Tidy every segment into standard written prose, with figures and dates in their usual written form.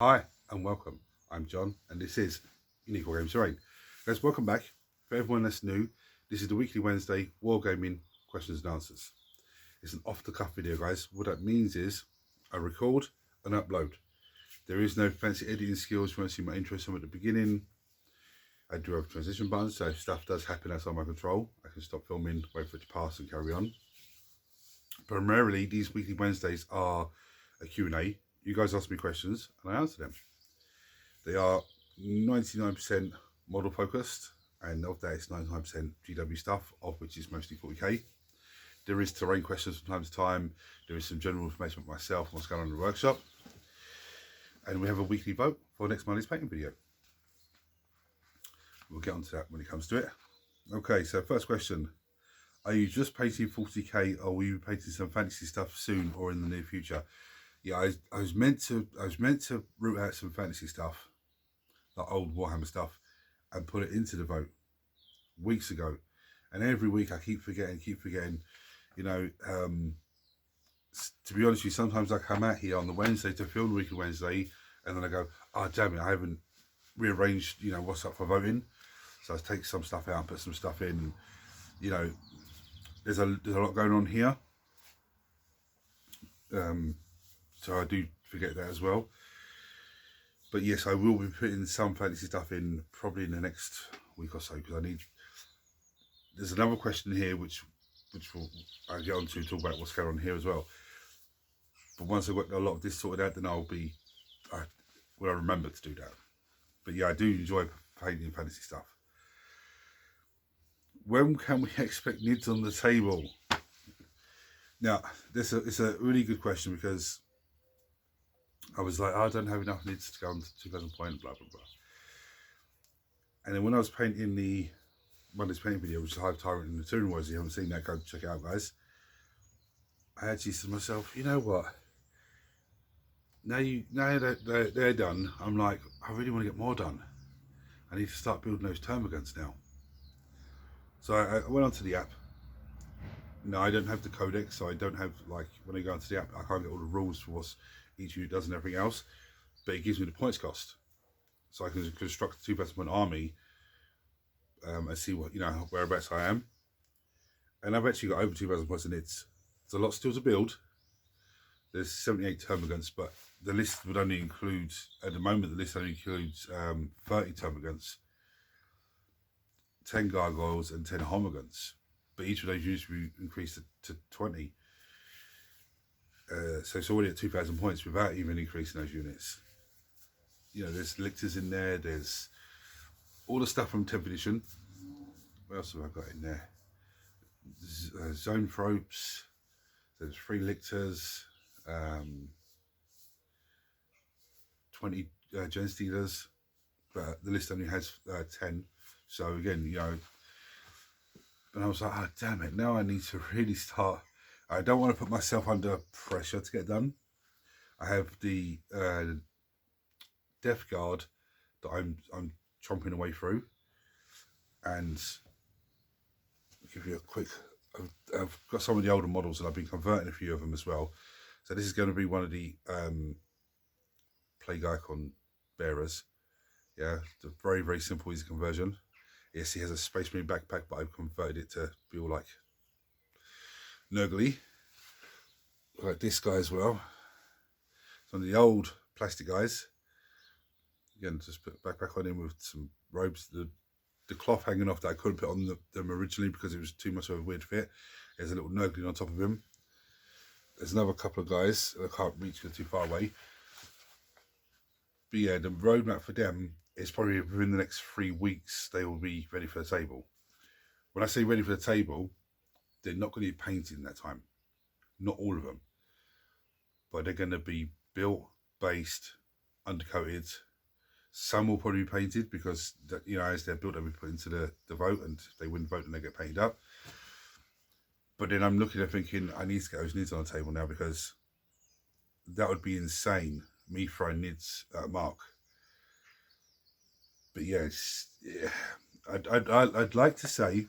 Hi and welcome. I'm John and this is Unique Wargaming Terrain. Guys, welcome back. For everyone that's new, this is the weekly Wednesday Wargaming questions and answers. It's an off-the-cuff video, guys. What that means is I record and upload. There is no fancy editing skills. If you want to see my intro song at the beginning, I do have transition buttons, so if stuff does happen outside my control, I can stop filming, wait for it to pass and carry on. Primarily, these weekly Wednesdays are a Q&A. You guys ask me questions and I answer them. They are 99% model focused, and of that it's 99% GW stuff, of which is mostly 40k. There is terrain questions from time to time. There is some general information about myself and what's going on in the workshop. And we have a weekly vote for next Monday's painting video. We'll get onto that when it comes to it. Okay, so first question. Are you just painting 40k or will you be painting some fantasy stuff soon or in the near future? Yeah, I was meant to root out some fantasy stuff, like old Warhammer stuff, and put it into the vote weeks ago. And every week I keep forgetting. You know, to be honest with you, sometimes I come out here on the Wednesday to film the weekly Wednesday, and then I go, oh damn it, I haven't rearranged, you know, what's up for voting. So I take some stuff out and put some stuff in. You know, there's a lot going on here. So I do forget that as well. But yes, I will be putting some fantasy stuff in probably in the next week or so, because I need. There's another question here which I'll get on to talk about what's going on here as well. But once I've got a lot of this sorted out, then I'll be, I remember to do that. But yeah, I do enjoy painting fantasy stuff. When can we expect nids on the table? Now, it's a really good question, because I was like, oh, I don't have enough nids to go on to 2000 point, blah, blah, blah. And then when I was painting the Monday's painting video, which is Hive Tyrant and the Touring Wars, if you haven't seen that, go check it out, guys. I actually said to myself, you know what? Now that they're done, I'm like, I really want to get more done. I need to start building those termagants now. So I went onto the app. No, I don't have the codex, so I don't have, like, when I go onto the app, I can't get all the rules for what each unit does and everything else. But it gives me the points cost. So I can construct a 2,000 point army and see what, you know, whereabouts I am. And I've actually got over 2,000 points in nids. There's a lot still to build. There's 78 termagants, but the list would only include, at the moment, the list only includes 30 termagants, 10 gargoyles, and 10 homagants. But each of those units will be increased to 20. So it's already at 2,000 points without even increasing those units. You know, there's lictors in there, there's all the stuff from 10th edition. What else have I got in there? Zone Thropes, there's 3 lictors, 20 Gen Stealers, but the list only has 10. So again, you know, and I was like, oh, damn it, now I need to really start. I don't want to put myself under pressure to get done. I have the Death Guard that I'm chomping away through, and I'll give you a quick. I've got some of the older models, and I've been converting a few of them as well. So this is going to be one of the Plague Icon bearers. Yeah, the very simple easy conversion. Yes, he has a Space Marine backpack, but I've converted it to be all like Nurgly. Like this guy as well. Some of the old plastic guys. Again, just put a backpack on him with some robes. The cloth hanging off that I couldn't put on them originally because it was too much of a weird fit. There's a little Nurgly on top of him. There's another couple of guys that I can't reach because they're too far away. But yeah, the roadmap for them is probably within the next 3 weeks they will be ready for the table. When I say ready for the table, they're not going to be painted in that time. Not all of them. But they're going to be built, based, undercoated. Some will probably be painted because, you know, as they're built, they'll be put into the vote, and if they win the vote, then they get painted up. But then I'm looking at thinking, I need to get those nids on the table now, because that would be insane, me throwing nids at Mark. But yeah, I'd like to say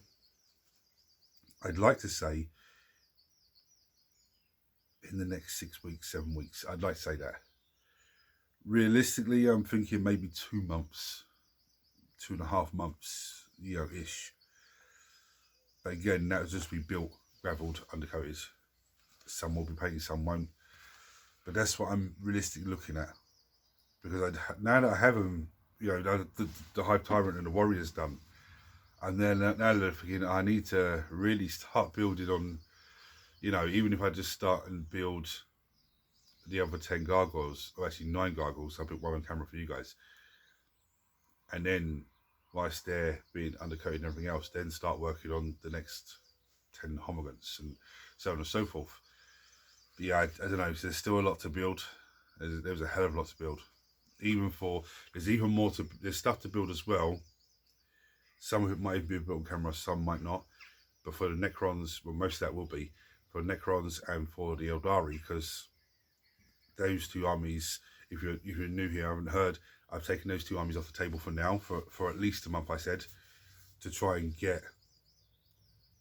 in the next 6 weeks, 7 weeks, I'd like to say that. Realistically, I'm thinking maybe 2 months, 2.5 months, ish. But again, that will just be built, gravelled, undercoated. Some will be painted, some won't. But that's what I'm realistically looking at. Because now that I have them, the Hive Tyrant and the Warrior's done, and then now they're thinking I need to really start building on, even if I just start and build the other 10 gargoyles, or actually 9 gargoyles, I'll put one on camera for you guys. And then, whilst they're being undercoated and everything else, then start working on the next 10 homogants and so on and so forth. But yeah, I don't know, there's still a lot to build. There's a hell of a lot to build. There's even more there's stuff to build as well. Some of it might even be built on camera, some might not. But for the Necrons, well, most of that will be for Necrons and for the Eldari, because those two armies, if you're new here, I haven't heard, I've taken those 2 armies off the table for now, for at least a month, I said, to try and get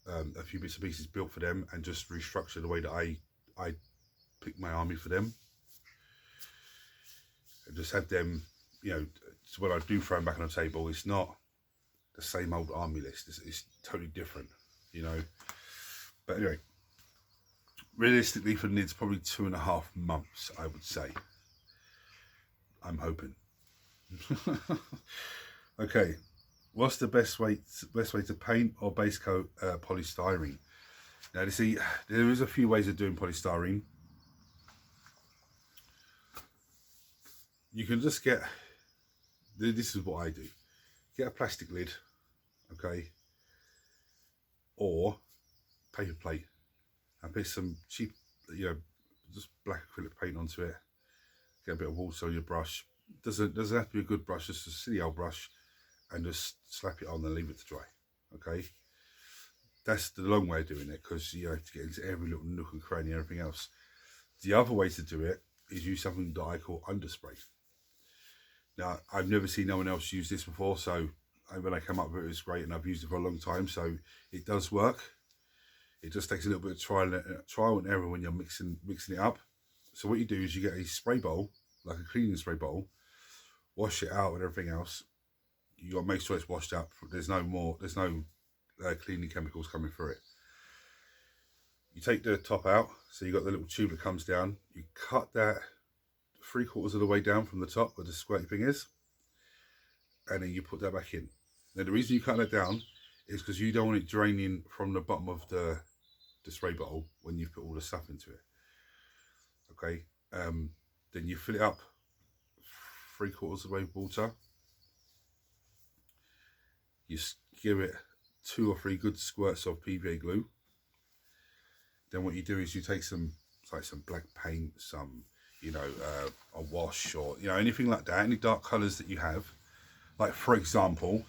a few bits and pieces built for them and just restructure the way that I pick my army for them. And just have them, so when I do throw them back on the table, it's not the same old army list. It's totally different, But anyway, realistically for Nids, probably 2.5 months, I would say. I'm hoping. Okay, what's the best way to paint or base coat polystyrene? Now, you see, there is a few ways of doing polystyrene. You can just get, this is what I do, get a plastic lid, okay, or paper plate, and put some cheap, just black acrylic paint onto it. Get a bit of water on your brush. Doesn't have to be a good brush, just a silly old brush, and just slap it on and leave it to dry. Okay, that's the long way of doing it, because you have to get into every little nook and cranny and everything else. The other way to do it is use something that I call underspray. Now, I've never seen no one else use this before, so when I come up with it, it's great, and I've used it for a long time, so it does work. It just takes a little bit of trial and error when you're mixing it up. So what you do is you get a spray bowl, like a cleaning spray bowl, wash it out and everything else. You got to make sure it's washed out. There's no cleaning chemicals coming through it. You take the top out, so you got the little tube that comes down. You cut that 3/4 of the way down from the top where the squirty thing is, and then you put that back in. Now the reason you cut that down is because you don't want it draining from the bottom of the spray bottle when you put all the stuff into it. Okay, then you fill it up 3/4 of the way with water. You give it 2 or 3 good squirts of PVA glue. Then what you do is you take some black paint, some a wash, or anything like that, any dark colours that you have. Like for example,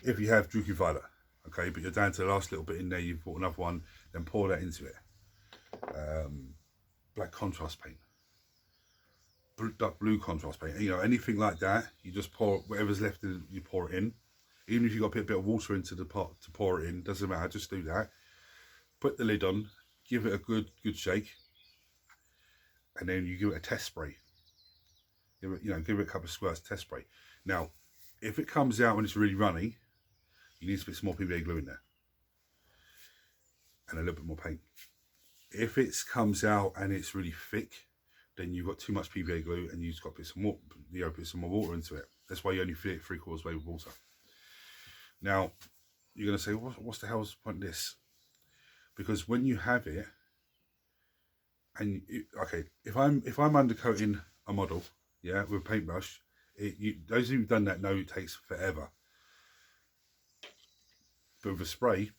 if you have Druki Violet, okay, but you're down to the last little bit in there, you've bought another one, then pour that into it. Black contrast paint, dark blue contrast paint, anything like that, you just pour whatever's left in, you pour it in. Even if you've got to put a bit of water into the pot to pour it in, doesn't matter, just do that. Put the lid on, give it a good shake, and then you give it a test spray. Give it a couple of squirts, test spray. Now, if it comes out when it's really runny, you need to put some more PVA glue in there. And a little bit more paint. If it comes out and it's really thick, then you've got too much PVA glue and you've got to put some more, put some more water into it. That's why you only fill it 3/4 way with water. Now, you're going to say, what's the hell's the point of this? Because when you have it, and if I'm undercoating a model, with a paintbrush, those who've done that know it takes forever. But with a spray,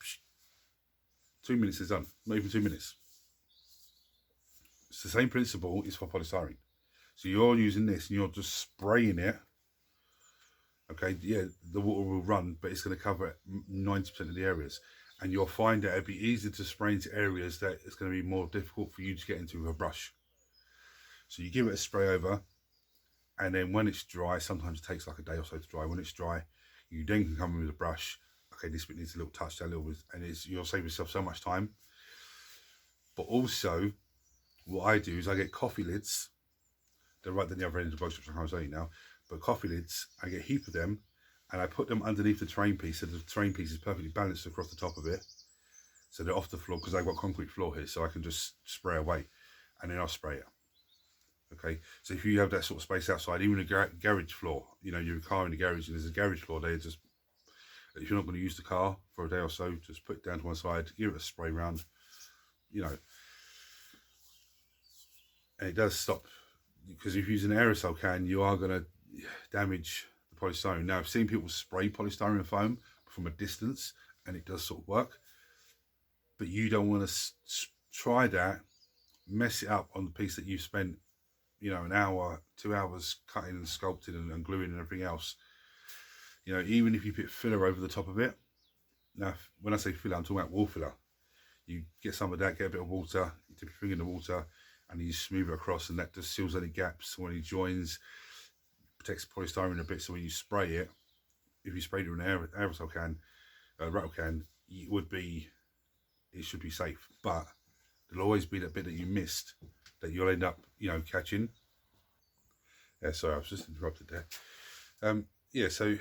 2 minutes is done. Not even 2 minutes. It's the same principle is for polystyrene. So you're using this and you're just spraying it. Okay, yeah, the water will run, but it's going to cover 90% of the areas. And you'll find that it'll be easier to spray into areas that it's going to be more difficult for you to get into with a brush. So you give it a spray over, and then when it's dry, sometimes it takes like a day or so to dry. When it's dry, you then can come in with a brush. Okay, this bit needs a little touch, that little bit, and you'll save yourself so much time. But also, what I do is I get coffee lids they're right at the other end of the box, which I can't show you now. But coffee lids, I get a heap of them, and I put them underneath the terrain piece, so the terrain piece is perfectly balanced across the top of it. So they're off the floor, because I've got concrete floor here, so I can just spray away, and then I'll spray it. Okay, so if you have that sort of space outside, even a garage floor, you know, your car in the garage, and there's a garage floor there, just, if you're not going to use the car for a day or so, just put it down to one side, give it a spray round, you know. And it does stop, because if you use an aerosol can, you are going to damage the polystyrene. Now, I've seen people spray polystyrene foam from a distance, and it does sort of work. But you don't want to try that, mess it up on the piece that you spent, you know, an hour, 2 hours cutting and sculpting and gluing and everything else. You know, even if you put filler over the top of it. Now, when I say filler, I'm talking about wall filler. You get some of that, get a bit of water, you dip your finger in the water, and you smooth it across, and that just seals any gaps or any joins, protects polystyrene a bit. So when you spray it, if you sprayed it in an aerosol can, rattle can, it should be safe. But there'll always be that bit that you missed that you'll end up, you know, catching. Yeah, sorry, I was just interrupted there. Yeah, so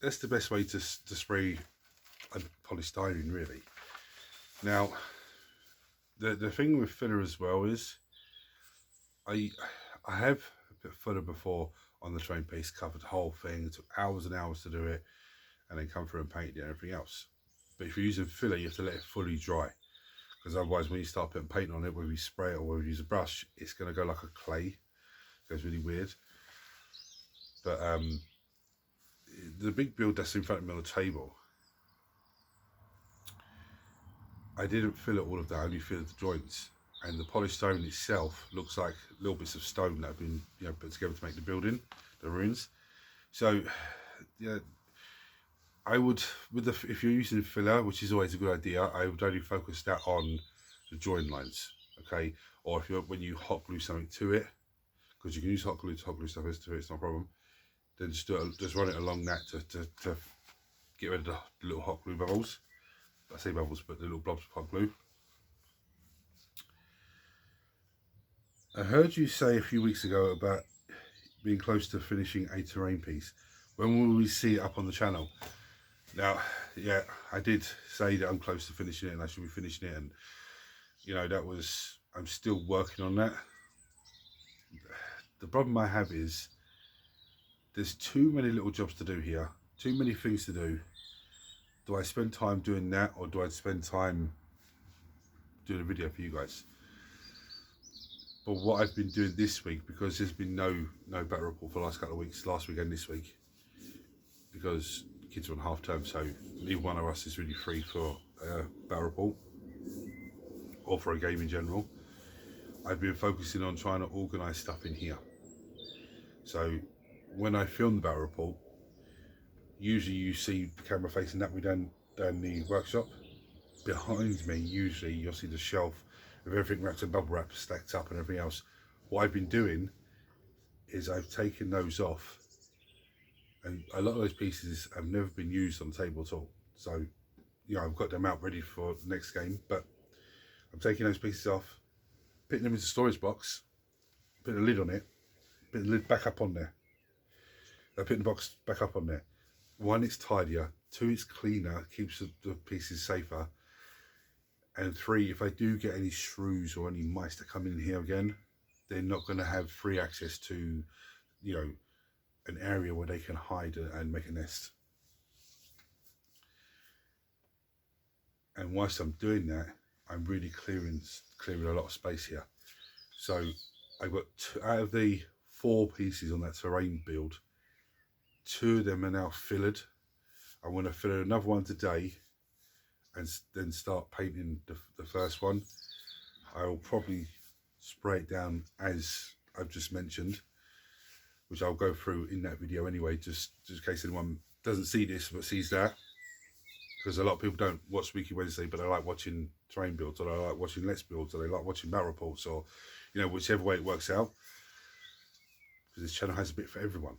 that's the best way to spray a polystyrene, really. Now, the thing with filler as well is, I have put filler before on the terrain piece, covered the whole thing. It took hours and hours to do it, and then come through and paint it and everything else. But if you're using filler, you have to let it fully dry, because otherwise when you start putting paint on it, whether you spray it or whether you use a brush, it's going to go like a clay. It goes really weird. But the big build that's in front of me on the table, I didn't fill it all of that, I only filled the joints. And the polystyrene itself looks like little bits of stone that have been, you know, put together to make the building, the ruins. So, yeah, I would, if you're using filler, which is always a good idea, I would only focus that on the join lines, okay? Or if when you hot glue something to it, because you can use hot glue to hot glue stuff to it, it's no problem. Then just run it along that to get rid of the little hot glue bubbles. I say bubbles, but the little blobs of hot glue. I heard you say a few weeks ago about being close to finishing a terrain piece. When will we see it up on the channel? Now, yeah, I did say that I'm close to finishing it and I should be finishing it, and you know, I'm still working on that. The problem I have is there's too many little jobs to do here, too many things to do. Do I spend time doing that, or do I spend time doing a video for you guys? But what I've been doing this week, because there's been no battle report for the last couple of weeks, last week and this week, because kids are on half term, so neither one of us is really free for a battle report or for a game in general. I've been focusing on trying to organise stuff in here. So when I film the battle report, usually you see the camera facing that way down the workshop. Behind me, usually you'll see the shelf with everything wrapped in bubble wrap, stacked up and everything else. What I've been doing is I've taken those off, and a lot of those pieces have never been used on the table at all. So, you know, I've got them out ready for the next game, but I'm taking those pieces off, putting them into a storage box, putting a lid on it, putting the lid back up on there. Putting the box back up on there. One, it's tidier. Two, it's cleaner, keeps the pieces safer. And three, if I do get any shrews or any mice that come in here again, they're not going to have free access to, you know, an area where they can hide and make a nest. And whilst I'm doing that, I'm really clearing a lot of space here. So I've got out of the 4 pieces on that terrain build, 2 of them are now fillered. I'm going to fill another one today, and then start painting the first one. I will probably spray it down as I've just mentioned, which I'll go through in that video anyway, just in case anyone doesn't see this but sees that, because a lot of people don't watch Weekly Wednesday, but they like watching terrain builds, or they like watching Let's Builds, or they like watching battle reports, or, you know, whichever way it works out, because this channel has a bit for everyone.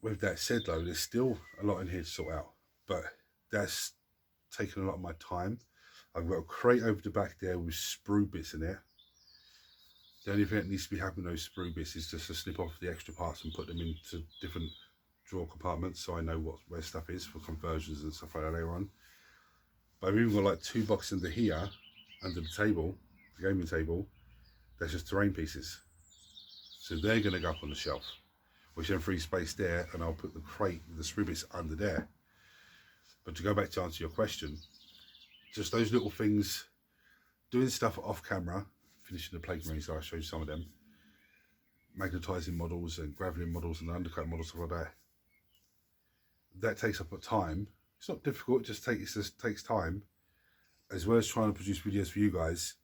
With that said though, there's still a lot in here to sort out, but that's taken a lot of my time. I've got a crate over the back there with sprue bits in it, The only thing that needs to be happening with those sprue bits is just to snip off the extra parts and put them into different drawer compartments, so I know where stuff is for conversions and stuff like that later on. But I've even got like 2 boxes under here, under the table, the gaming table. That's just terrain pieces, so they're going to go up on the shelf, which then frees space there, and I'll put the crate with the sprue bits under there. But to go back to answer your question, just those little things, doing stuff off camera, finishing the plague marines, I showed you some of them, magnetising models and graveling models and undercut models, stuff like that. That takes up time. It's not difficult, it just takes time. As well as trying to produce videos for you guys,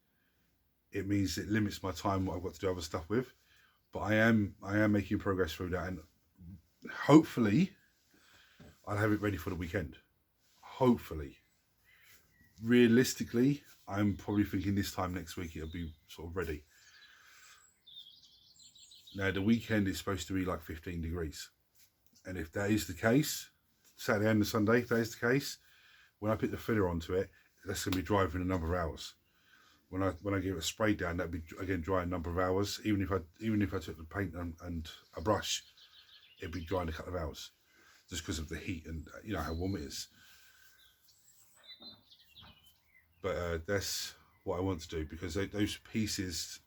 it means it limits my time, what I've got to do other stuff with. But I am making progress through that, and hopefully I'll have it ready for the weekend. Hopefully. Realistically, I'm probably thinking this time next week it'll be sort of ready. Now the weekend is supposed to be like 15 degrees, and if that is the case, Saturday and Sunday, if that is the case, when I put the filler onto it, that's going to be dry for a number of hours. When I give it a spray down, that'll be again dry a number of hours. Even if I took the paint and a brush, it'd be dry in a couple of hours, just because of the heat and you know how warm it is. But that's what I want to do, because those pieces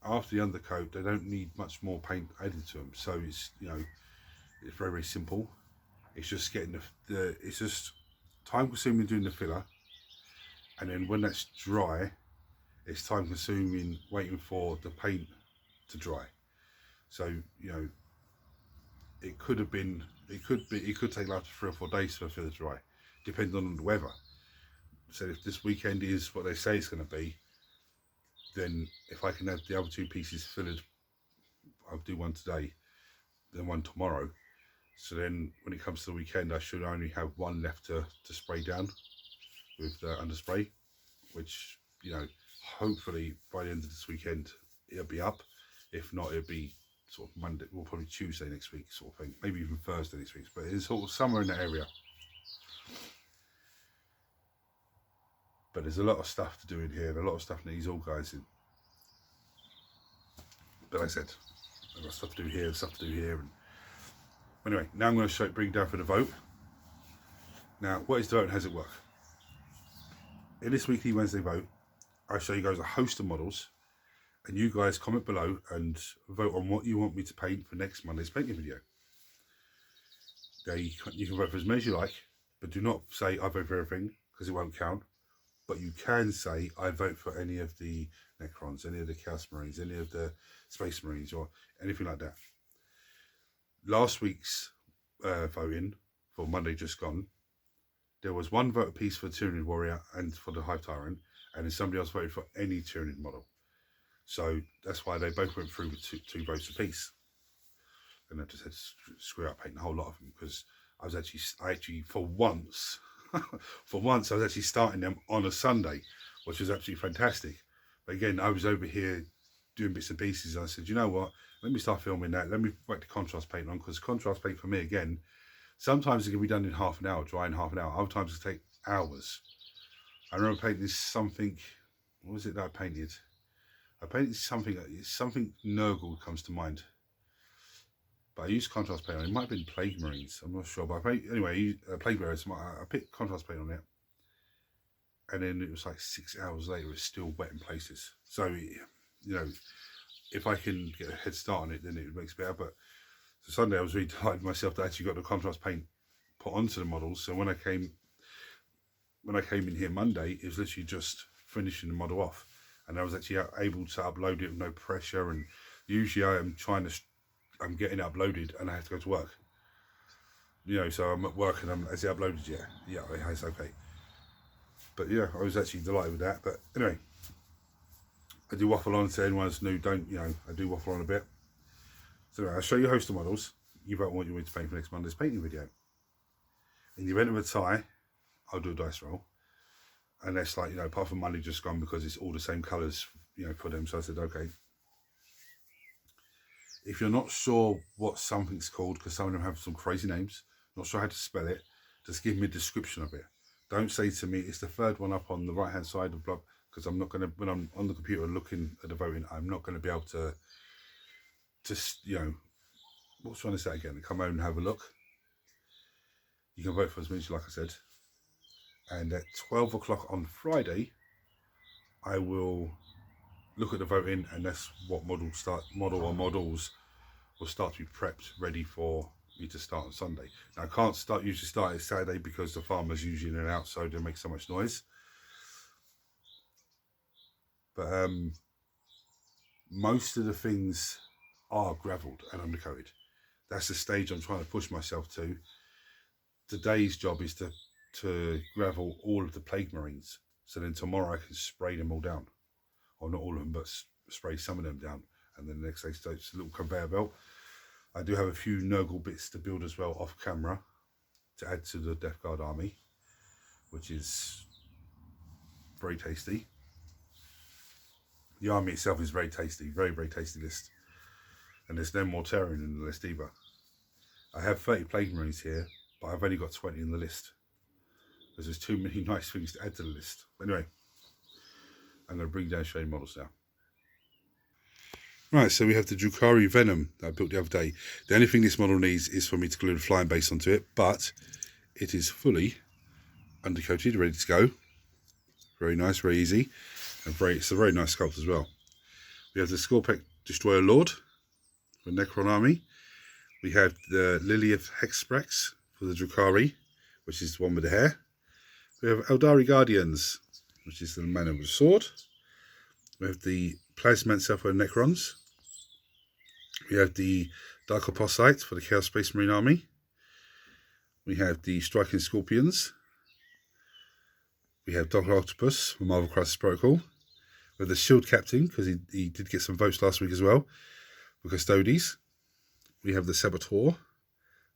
after the undercoat, they don't need much more paint added to them. So it's, you know, it's very, very simple. It's just getting it's just time consuming doing the filler, and then when that's dry, it's time consuming waiting for the paint to dry. So you know, it could take like 3 or 4 days for the filler to dry, depending on the weather. So if this weekend is what they say it's going to be, then if I can have the other 2 pieces fillered, I'll do one today, then one tomorrow. So then when it comes to the weekend, I should only have one left to spray down with the underspray, which, you know, hopefully by the end of this weekend it'll be up. If not, it'll be sort of Monday, well, probably Tuesday next week sort of thing, maybe even Thursday next week, but it's sort of somewhere in that area. But there's a lot of stuff to do in here, and a lot of stuff needs organising. But like I said, I've got stuff to do here and stuff to do here. And anyway, now I'm going to bring it down for the vote. Now, what is the vote and how does it work? In this weekly Wednesday vote, I show you guys a host of models, and you guys comment below and vote on what you want me to paint for next Monday's painting video. You can vote for as many as you like, but do not say I vote for everything, because it won't count. But you can say I vote for any of the Necrons, any of the Chaos Marines, any of the Space Marines, or anything like that. Last week's voting for Monday just gone, there was 1 vote apiece for the Tyranid Warrior and for the Hive Tyrant, and then somebody else voted for any Tyranid model. So that's why they both went through with 2 votes apiece. And I just had to screw up painting a whole lot of them, because I actually for once I was actually starting them on a Sunday, which was absolutely fantastic. But again, I was over here doing bits and pieces, and I said, you know what, let me start filming that, let me whack the contrast paint on, because contrast paint for me, again, sometimes it can be done in half an hour, dry in half an hour, other times it can take hours. I remember painting something, what was it that I painted? I painted something Nurgle comes to mind. But I used contrast paint on it. It might have been Plague Marines, I'm not sure. But anyway, Plague Marines, I picked contrast paint on it. And then it was like 6 hours later, it's still wet in places. So, you know, if I can get a head start on it, then it makes it better. But so Sunday, I was really delighted myself that I actually got the contrast paint put onto the models. So when I came in here Monday, it was literally just finishing the model off. And I was actually able to upload it with no pressure. And usually I'm getting it uploaded and I have to go to work. You know, so I'm at work and has it uploaded yet? Yeah, it has, okay. But yeah, I was actually delighted with that. But anyway, I do waffle on, to anyone that's new, I do waffle on a bit. So anyway, I'll show you a host of models. You vote on what you want to paint for next Monday's painting video. In the event of a tie, I'll do a dice roll. And that's like, apart from Monday just gone, because it's all the same colours, for them. So I said, okay. If you're not sure what something's called, because some of them have some crazy names, not sure how to spell it, just give me a description of it. Don't say to me, it's the 3rd one up on the right hand side of block. because I'm not going to, when I'm on the computer looking at the voting, I'm not going to be able to just, you know, what's trying to say again, come home and have a look. You can vote for as many as you like, I said. And at 12 o'clock on Friday, I will look at the voting, and that's what model or models will start to be prepped, ready for me to start on Sunday. Now, I can't usually start it Saturday because the farmer's usually in and out, so they make so much noise. But most of the things are gravelled and undercoated. That's the stage I'm trying to push myself to. Today's job is to gravel all of the plague marines, so then tomorrow I can spray them all down, or not all of them, but spray some of them down, and then the next day so it's a little conveyor belt. I do have a few Nurgle bits to build as well off camera to add to the Death Guard army, which is very tasty. The army itself is very tasty, very, very tasty list. And there's no more Terran in the list either. I have 30 Plague Marines here, but I've only got 20 in the list, because there's too many nice things to add to the list. But anyway, I'm going to bring down shade models now. Right, so we have the Drukhari Venom that I built the other day. The only thing this model needs is for me to glue the flying base onto it, but it is fully undercoated, ready to go. Very nice, very easy, and it's a very nice sculpt as well. We have the Scorpec Destroyer Lord for Necron Army. We have the Lily of Hexprax for the Drukhari, which is the one with the hair. We have Eldari Guardians, which is the man with the sword. We have the Plasmancer for the Necrons. We have the Darkopocyte for the Chaos Space Marine Army. We have the Striking Scorpions. We have Dr. Octopus for Marvel Crisis Protocol. We have the Shield Captain, because he did get some votes last week as well, for Custodes. We have the Saboteur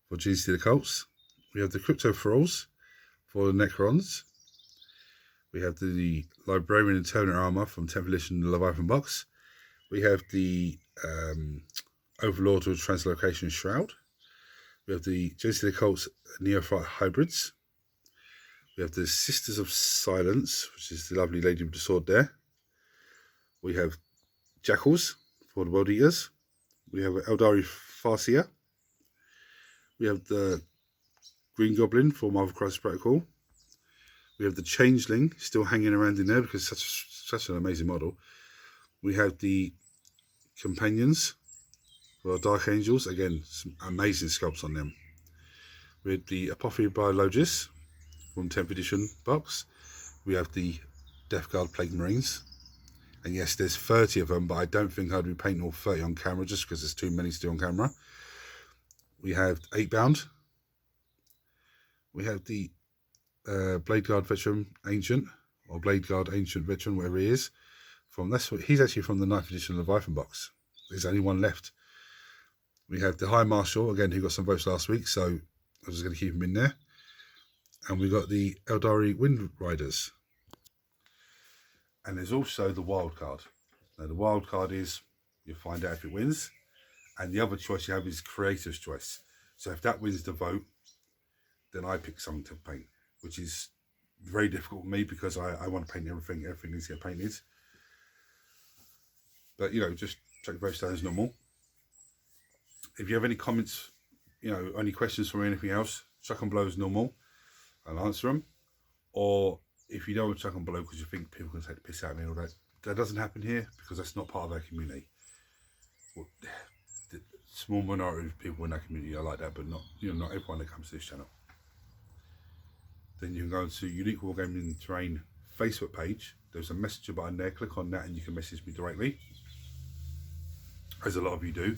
for GC the Cults. We have the Crypto Thralls for the Necrons. We have the Librarian and Turner Armour from 10th Edition the Leviathan box. We have the Overlord with Translocation Shroud. We have the GC the Cults Neophyte Hybrids. We have the Sisters of Silence, which is the lovely lady with the sword there. We have Jackals for the World Eaters. We have Eldari Farseer. We have the Green Goblin for Marvel Crisis Protocol. We have the Changeling still hanging around in there because it's such an amazing model. We have the Companions for Dark Angels. Again, some amazing sculpts on them. We have the Apothecary Biologist from 10th Edition box. We have the Death Guard Plague Marines. And yes, there's 30 of them, but I don't think I'd be painting all 30 on camera just because there's too many to do on camera. We have 8-bound. We have the Blade Guard Veteran Ancient, or Blade Guard Ancient Veteran, wherever he is. He's actually from the 9th Edition Leviathan box. There's only one left. We have the High Marshal, again, who got some votes last week, so I was just going to keep him in there. And we got the Eldari Wind Riders. And there's also the wild card. Now the wild card is, you'll find out if it wins. And the other choice you have is creator's choice. So if that wins the vote, then I pick something to paint, which is very difficult for me because I want to paint everything. Everything needs to get painted. But, you know, just check votes down as normal. If you have any comments, you know, any questions for me, anything else, chuck them below as normal. I'll answer them. Or if you don't want to chuck them below because you think people can take the piss out of me or that doesn't happen here because that's not part of our community. Well, the small minority of people in our community are like that, but not, you know, not everyone that comes to this channel. Then you can go to Unique Wargaming Terrain Facebook page. There's a messenger button there. Click on that and you can message me directly, as a lot of you do.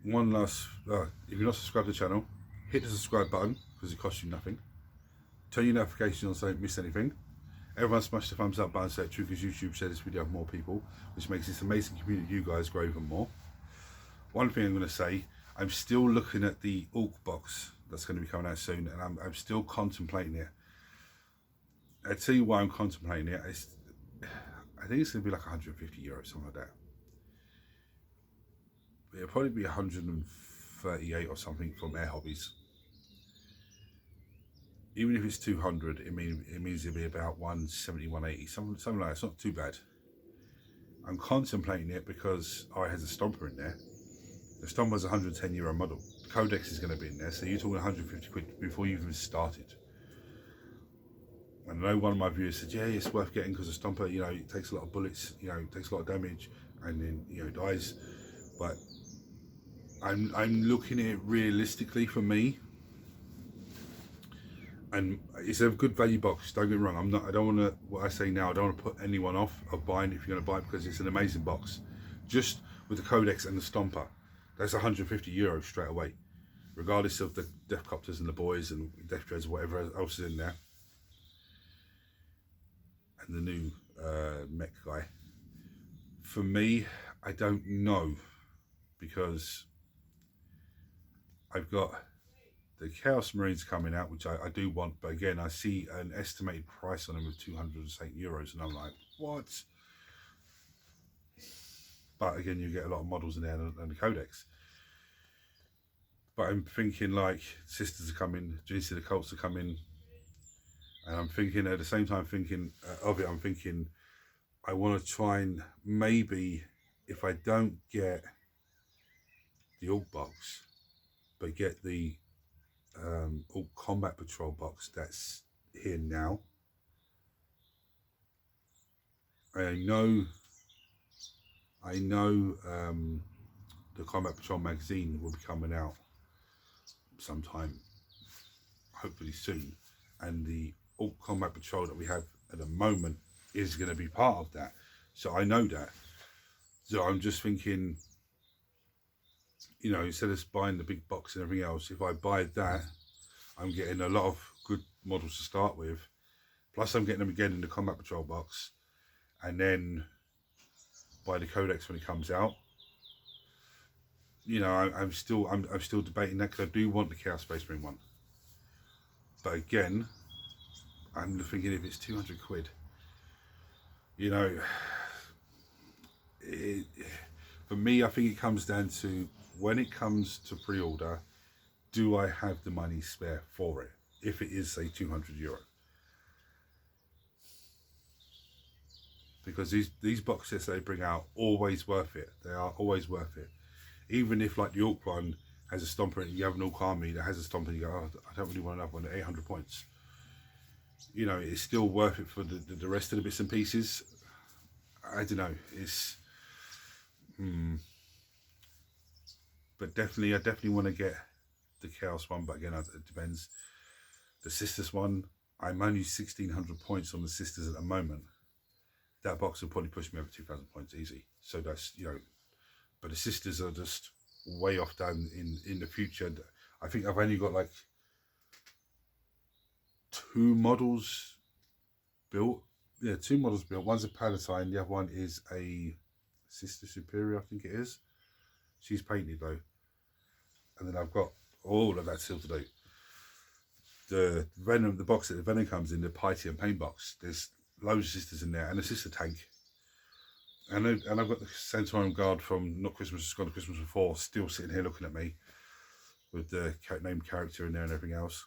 One last, if you're not subscribed to the channel, hit the subscribe button because it costs you nothing. Turn your notifications on so you don't miss anything. Everyone smash the thumbs up button so that true, because YouTube share this video with more people, which makes this amazing community you guys grow even more. One thing I'm going to say, I'm still looking at the Orc box that's going to be coming out soon, and I'm still contemplating it. I'll tell you why I'm contemplating it. I think it's going to be like 150 euros, something like that. It'll probably be 138 or something from Air Hobbies. even if it's 200, it means it'll be about 170, 180, something like that. It's not too bad. I'm contemplating it because it has a stomper in there. The stomper's a €110 model. The codex is going to be in there, so you're talking 150 quid before you even started. And I know one of my viewers said, yeah, it's worth getting because the stomper, you know, it takes a lot of bullets, you know, it takes a lot of damage, and then, you know, dies. But I'm looking at it realistically for me, and it's a good value box. Don't get me wrong. I don't want to. What I say now, I don't want to put anyone off of buying if you're going to buy it, because it's an amazing box. Just with the codex and the stomper, that's €150 straight away, regardless of the death copters and the boys and death dreads or whatever else is in there, and the new mech guy. For me, I don't know, because I've got the Chaos Marines coming out, which I do want, but again, I see an estimated price on them of €208, and I'm like, what? But again, you get a lot of models in there and the codex. But I'm thinking, like, Sisters are coming, Genius of the Cults are coming, and I'm thinking at the same time, I'm thinking I want to try and maybe, if I don't get the Orc box, but get the Orc Combat Patrol box that's here now. I know the Combat Patrol magazine will be coming out sometime, hopefully soon, and the Orc Combat Patrol that we have at the moment is going to be part of that, so I know that. So I'm just thinking, you know, instead of buying the big box and everything else, if I buy that, I'm getting a lot of good models to start with, plus I'm getting them again in the Combat Patrol box, and then buy the codex when it comes out. You know, I'm still debating that, because I do want the Chaos Space Marine one, but again, I'm thinking if it's 200 quid, you know, for me, I think it comes down to, when it comes to pre-order, do I have the money spare for it? If it is, say, €200, because these box sets they bring out, always worth it. They are always worth it. Even if, like, the Orc one has a stomper and you have an Orc army that has a stomper, and you go, oh, I don't really want another one at 800 points. You know, it's still worth it for the rest of the bits and pieces. I don't know. It's but definitely, I definitely want to get the Chaos one, but again, it depends. The Sisters one, I'm only 1,600 points on the Sisters at the moment. That box will probably push me over 2,000 points easy. So that's, you know, but the Sisters are just way off down in the future. I think I've only got like 2 models built. Yeah, 2 models built. One's a Palatine, the other one is a Sister Superior, I think it is. She's painted though. And then I've got all of that still to do. The Venom, the box that the Venom comes in, the Piety and Paint box, there's loads of Sisters in there, and a Sister tank. And I've got the Centurion Guard from Not Christmas, It's Gone to Christmas Before, still sitting here looking at me, with the named character in there and everything else.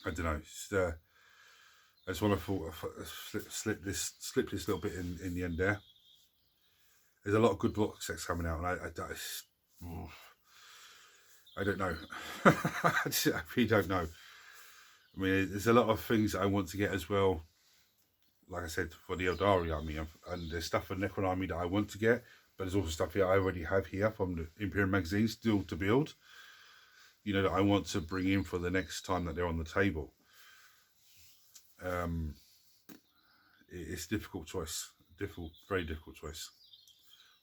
I don't know. I just want to slip this little bit in the end there. There's a lot of good box sets coming out, and I don't know. I really don't know. I mean, there's a lot of things I want to get as well. Like I said, for the Eldari army, and there's stuff for Necron army that I want to get, but there's also stuff here I already have here from the Imperial magazine still to build. You know, that I want to bring in for the next time that they're on the table. It's a difficult choice, very difficult choice.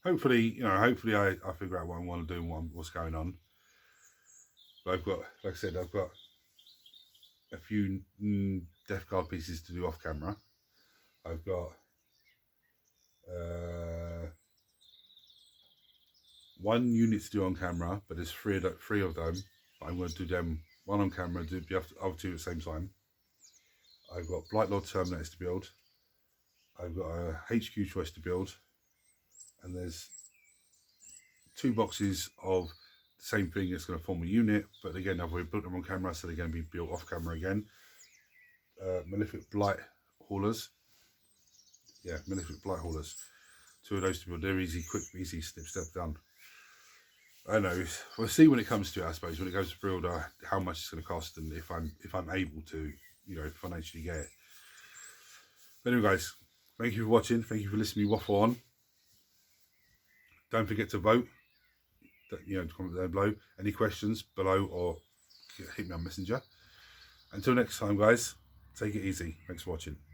Hopefully, you know, I figure out what I want to do and what's going on. But I've got, like I said, I've got a few Death Guard pieces to do off camera. I've got 1 unit to do on camera, but there's 3 of them. I'm going to do them 1 on camera, do the other 2 at the same time. I've got Blight Lord Terminators to build. I've got a HQ choice to build. And there's 2 boxes of same thing. It's going to form a unit, but again, I've already built them on camera, so they're going to be built off camera again. Malefic Blight haulers. Yeah, Malefic Blight haulers. 2 of those to build. They're easy, quick, easy, step done. I don't know. We'll see when it comes to it, I suppose, when it goes to build, how much it's going to cost, and if I'm able to, you know, financially get it. But anyway, guys, thank you for watching. Thank you for listening to me waffle on. Don't forget to vote. You know, comment down below. Any questions below, or hit me on Messenger. Until next time, guys, take it easy. Thanks for watching.